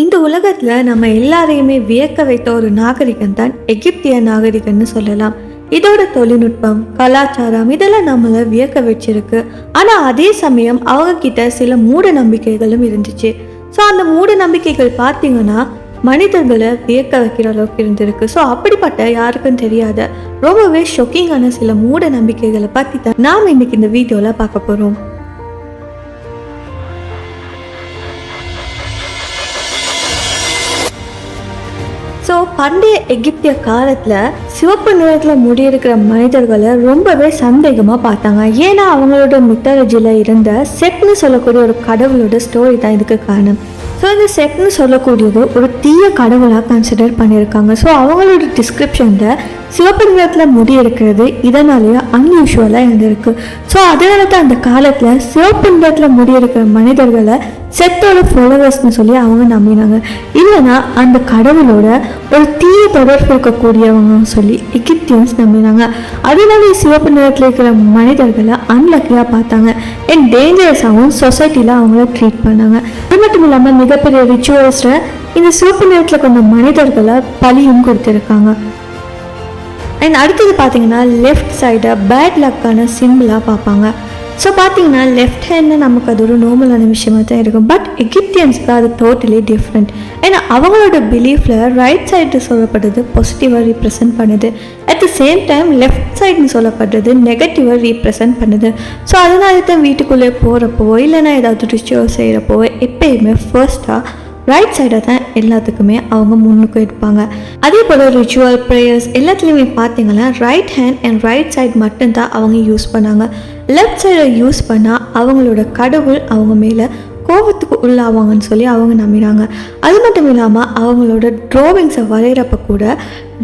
இந்த உலகத்தில் நம்ம எல்லாரையுமே வியக்க வைத்த ஒரு நாகரிகம் தான் எகிப்திய நாகரிகம்னு சொல்லலாம். இதோட தொழில்நுட்பம், கலாச்சாரம் இதெல்லாம் நம்மளை வியக்க வச்சிருக்கு. ஆனால் அதே சமயம் அவங்க கிட்ட சில மூட நம்பிக்கைகளும் இருந்துச்சு. ஸோ அந்த மூட நம்பிக்கைகள் பார்த்தீங்கன்னா மனிதர்களை வியக்க வைக்கிற அளவுக்கு இருந்திருக்கு. ஸோ அப்படிப்பட்ட யாருக்கும் தெரியாத ரொம்பவே ஷொக்கிங்கான சில மூட நம்பிக்கைகளை பற்றி தான் நாம் இன்னைக்கு இந்த வீடியோவில் பார்க்க போகிறோம். ஸோ பண்டைய எகிப்திய காலத்தில் சிவப்பு நிறத்தில் முடியிருக்கிற மனிதர்களை ரொம்பவே சந்தேகமாக பார்த்தாங்க. ஏன்னா அவங்களோட மித்தாலஜியில் இருந்த செட்னு சொல்லக்கூடிய ஒரு கடவுளோட ஸ்டோரி தான் இதுக்கு காரணம். ஸோ இந்த செட்னு சொல்லக்கூடியது ஒரு தீய கடவுளாக கன்சிடர் பண்ணியிருக்காங்க. ஸோ அவங்களோட டிஸ்கிரிப்ஷனில் சிவப்பு நிறத்தில் முடி இருக்கிறது இதனாலேயே அன்யூஷுவலாக இருந்திருக்கு. ஸோ அதனால தான் அந்த காலத்தில் சிவப்பு நிறத்தில் முடி இருக்கிற மனிதர்களை செட்டோட ஃபாலோவர்ஸ்னு சொல்லி அவங்க நம்பினாங்க. இல்லைன்னா அந்த கடவுளோட ஒரு தீய தொடர்பு இருக்கக்கூடியவங்க சொல்லி எகிப்தியன்ஸ் நம்பினாங்க. அதனால சிவப்பு நிறத்தில் இருக்கிற மனிதர்களை அன்லக்கியாக பார்த்தாங்க அண்ட் டேஞ்சரஸாகவும் சொசைட்டியில் அவங்கள ட்ரீட் பண்ணாங்க. அது மட்டும் இல்லாமல் மிகப்பெரிய ரிச்சுவல்ஸில் இந்த சிவப்பு நிறத்தில் கொண்ட மனிதர்களை பலியும் கொடுத்துருக்காங்க. அண்ட் அடுத்தது பார்த்தீங்கன்னா லெஃப்ட் சைடை பேட் லக்கான சிம்பிளாக பார்ப்பாங்க. ஸோ பார்த்தீங்கன்னா லெஃப்ட் ஹேண்ட் நமக்கு அது ஒரு நார்மலான விஷயமாக தான் இருக்கும். பட் எகிப்தியன்ஸ்க்கு அது டோட்டலி டிஃப்ரெண்ட். ஏன்னா அவங்களோட பிலீஃபில் ரைட் சைடு சொல்லப்படுறது பாசிட்டிவாக ரீப்ரசன்ட் பண்ணுது. At the same time left சைடுன்னு சொல்லப்படுறது நெகட்டிவாக ரீப்ரசன்ட் பண்ணுது. ஸோ அதனால தான் வீட்டுக்குள்ளே போகிறப்போ இல்லைன்னா ஏதாவது ரிச்சுவல் செய்கிறப்போ எப்பயுமே ஃபர்ஸ்ட்டாக ரைட் சைடை தான் எல்லாத்துக்குமே அவங்க முன்னுக்கு எடுப்பாங்க. அதே போல் ரிச்சுவல் ப்ரேயர்ஸ் எல்லாத்துலேயுமே பார்த்தீங்கன்னா right hand and right side மட்டும்தான் அவங்க யூஸ் பண்ணாங்க. லெஃப்ட் சைடை யூஸ் பண்ணால் அவங்களோட கடவுள் அவங்க மேலே கோபத்துக்கு உள்ளாவாங்கன்னு சொல்லி அவங்க நம்பினாங்க. அது மட்டும் இல்லாமல் அவங்களோட ட்ராவிங்ஸை வரைகிறப்ப கூட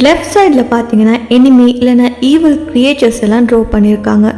லெஃப்ட் சைடில் பார்த்தீங்கன்னா எனிமி இல்லைன்னா ஈவில் கிரியேச்சர்ஸ் எல்லாம் ட்ரா பண்ணியிருக்காங்க.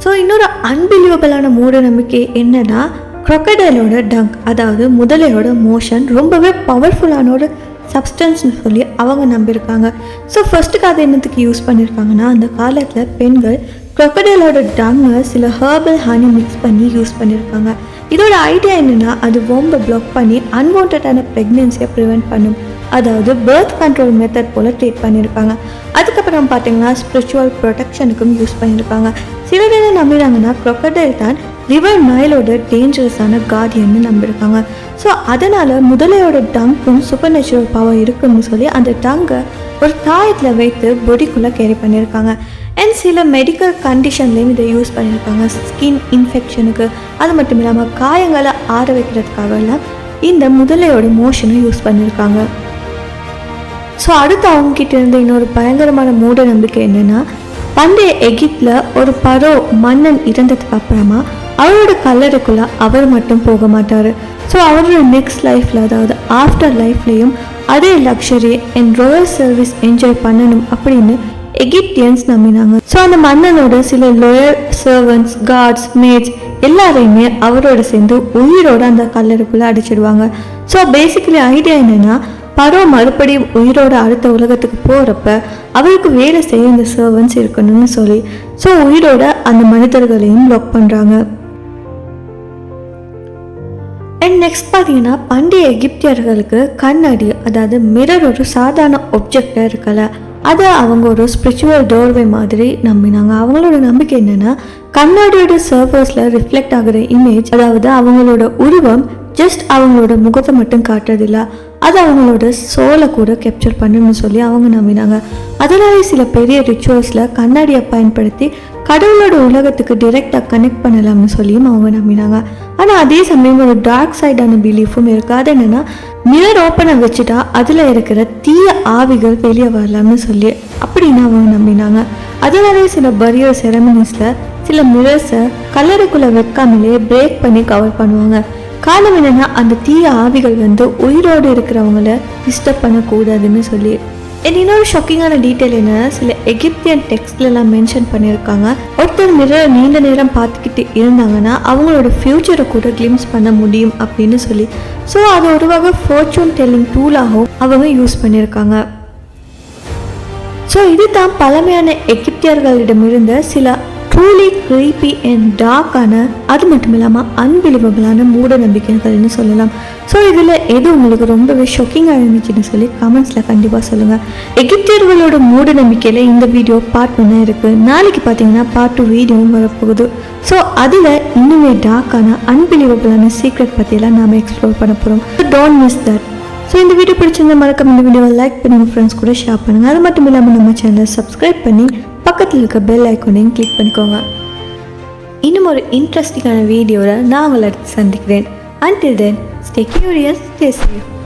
ஸோ இன்னொரு அன்பிலீவபிளான மூட நம்பிக்கை என்னன்னா க்ரொக்கடைலோட டங்க், அதாவது முதலையோட மோஷன் ரொம்பவே பவர்ஃபுல்லான ஒரு சப்ஸ்டன்ஸ்னு சொல்லி அவங்க நம்பியிருக்காங்க. ஸோ ஃபர்ஸ்ட்டுக்கு அதை என்னத்துக்கு யூஸ் பண்ணியிருக்காங்கன்னா அந்த காலத்தில் பெண்கள் க்ரொக்கடைலோட டங்கை சில ஹர்பல் ஹனி மிக்ஸ் பண்ணி யூஸ் பண்ணியிருக்காங்க. இதோட ஐடியா என்னென்னா அது வொம்பை பிளாக் பண்ணி அன்வான்டான ப்ரெக்னென்சியை ப்ரிவெண்ட் பண்ணும், அதாவது பர்த் கண்ட்ரோல் மெத்தட் போல் ட்ரீட் பண்ணியிருக்காங்க. அதுக்கப்புறம் பார்த்தீங்கன்னா ஸ்பிரிச்சுவல் ப்ரொடெக்ஷனுக்கும் யூஸ் பண்ணியிருக்காங்க. சில பேர் நம்பினாங்கன்னா க்ரொக்கடைல் தான் ரிவர் நைலோட டேஞ்சரஸான கார்டியன்னு நம்பியிருக்காங்க. ஸோ அதனால் முதலையோட டங்க்கும் சூப்பர் நேச்சுரல் பவர் இருக்குன்னு சொல்லி அந்த டங்கை ஒரு தாயத்தில் வைத்து பொடிக்குள்ளே கேரி பண்ணியிருக்காங்க. அண்ட் சில மெடிக்கல் கண்டிஷன்லேயும் இதை யூஸ் பண்ணியிருக்காங்க. ஸ்கின் இன்ஃபெக்ஷனுக்கு, அது மட்டும் இல்லாமல் காயங்களை ஆற வைக்கிறதுக்காகலாம் இந்த முதலையோட மோஷனை யூஸ் பண்ணியிருக்காங்க. ஸோ அடுத்து அவங்ககிட்ட இருந்த இன்னொரு பயங்கரமான மூட நம்பிக்கை என்னென்னா பண்டைய எகிப்தில் ஒரு பரோ மன்னன் இறந்ததுக்கு அப்புறமா அவரோட கல்லறைக்குள்ளே அவர் மட்டும் போக மாட்டார். ஸோ அவரோட நெக்ஸ்ட் லைஃப்பில், அதாவது ஆஃப்டர் லைஃப்லேயும் அதே luxury and Royal service enjoy பண்ணணும் அப்படின்னு எகிப்தியன்ஸ் நம்பினாங்க. ஸோ அந்த மன்னனோட சில லோயல் சர்வன்ட்ஸ், கார்ட்ஸ், மேட்ஸ் எல்லாரையுமே அவரோட சேர்ந்து உயிரோட அந்த கல்லறைக்குள்ளே அடிச்சிடுவாங்க. ஸோ பேசிக்கலி ஐடியா என்னென்னா பரோ மறுபடியும் உயிரோட அடுத்த உலகத்துக்கு போகிறப்ப அவருக்கு வேலை செய்ய இந்த சர்வன்ட்ஸ் இருக்கணும்னு சொல்லி ஸோ உயிரோட அந்த மனிதர்களையும் லாக் பண்ணுறாங்க. அண்ட் நெக்ஸ்ட் பார்த்தீங்கன்னா பண்டைய எகிப்தியர்களுக்கு கண்ணாடி, அதாவது மிரர் ஒரு சாதாரண ஒப்ஜெக்டாக இருக்கல, அதை அவங்க ஒரு ஸ்பிரிச்சுவல் டோர்வே மாதிரி நம்பினாங்க. அவங்களோட நம்பிக்கை என்னென்னா கண்ணாடியோட சர்ஃபேஸில் ரிஃப்ளெக்ட் ஆகிற இமேஜ், அதாவது அவங்களோட உருவம் ஜஸ்ட் அவங்களோட முகத்தை மட்டும் காட்டுறதில்ல, அது அவங்களோட சோலை கூட கேப்சர் பண்ணணும்னு சொல்லி அவங்க நம்பினாங்க. அதனாலே சில பெரிய ரிச்சுவல்ஸில் கண்ணாடியை பயன்படுத்தி கடவுளோட உலகத்துக்கு டிரெக்டாக கனெக்ட் பண்ணலாம்னு சொல்லியும் அவங்க நம்பினாங்க. ஆனால் அதே சமயம் ஒரு டார்க் சைடான பிலீஃபும் இருக்குது. அது என்னென்னா மிரர் ஓப்பனை வச்சுட்டா அதில் இருக்கிற தீய ஆவிகள் வெளியே வரலாம்னு சொல்லி அப்படின்னு அவங்க நம்பினாங்க. அதனாலே சில பரியர் செரமனிஸில் சில மிரர்ஸை கல்லறைக்குள்ளே வைக்காமலே பிரேக் பண்ணி கவர் பண்ணுவாங்க. காரணம் என்னென்னா அந்த தீய ஆவிகள் உயிரோடு இருக்கிறவங்கள டிஸ்டர்ப் பண்ணக்கூடாதுன்னு சொல்லி. இன்னொரு ஷாக்கிங்கான டீட்டெயில் என்னன்னா சில எகிப்தியன் டெக்ஸ்ட்லாம் மென்ஷன் பண்ணியிருக்காங்க ஒருத்தர் மிரர் நீண்ட நேரம் பார்த்துக்கிட்டு இருந்தாங்கன்னா அவங்களோட ஃப்யூச்சரை கூட கிளிம்ஸ் பண்ண முடியும் அப்படின்னு சொல்லி. ஸோ அது ஒரு வகை ஃபார்ச்சூன் டெல்லிங் டூலாகவும் அவங்க யூஸ் பண்ணியிருக்காங்க. ஸோ இதுதான் பழமையான எகிப்தியர்களிடமிருந்த சில ட்ரூலி க்ரீப்பி அண்ட் டார்க்கான, அது மட்டும் இல்லாமல் அன்பிலிவபிளான மூட நம்பிக்கைகள்னு சொல்லலாம். ஸோ இதில் எது உங்களுக்கு ரொம்பவே ஷாக்கிங்காக இருந்துச்சுன்னு சொல்லி கமெண்ட்ஸில் கண்டிப்பாக சொல்லுங்கள். எகிப்தியர்களோட மூட நம்பிக்கையில் இந்த வீடியோ பார்ட் 1 இருக்குது. நாளைக்கு பார்த்தீங்கன்னா பார்ட் 2 வீடியோவும் வரப்போகுது. ஸோ அதில் இன்னுமே டார்க்கான அன்பிலிவபிளான சீக்ரெட் பற்றியெல்லாம் நாம் எக்ஸ்ப்ளோர் பண்ண போகிறோம். Don't miss that. ஸோ இந்த வீடியோ பிடிச்சிருந்த மறக்காம இந்த வீடியோவை லைக் பண்ணி உங்கள் ஃப்ரெண்ட்ஸ் கூட ஷேர் பண்ணுங்கள். அது மட்டும் இல்லாமல் நம்ம சேனலை சப்ஸ்கிரைப் பண்ணி பக்கத்தில் இருக்க பெல் ஐக்கானையும் கிளிக் பண்ணிக்கோங்க. இன்னும் ஒரு இன்ட்ரெஸ்டிங்கான வீடியோவில் நான் உங்களை அடுத்து சந்திக்கிறேன். Until then, stay curious, stay safe.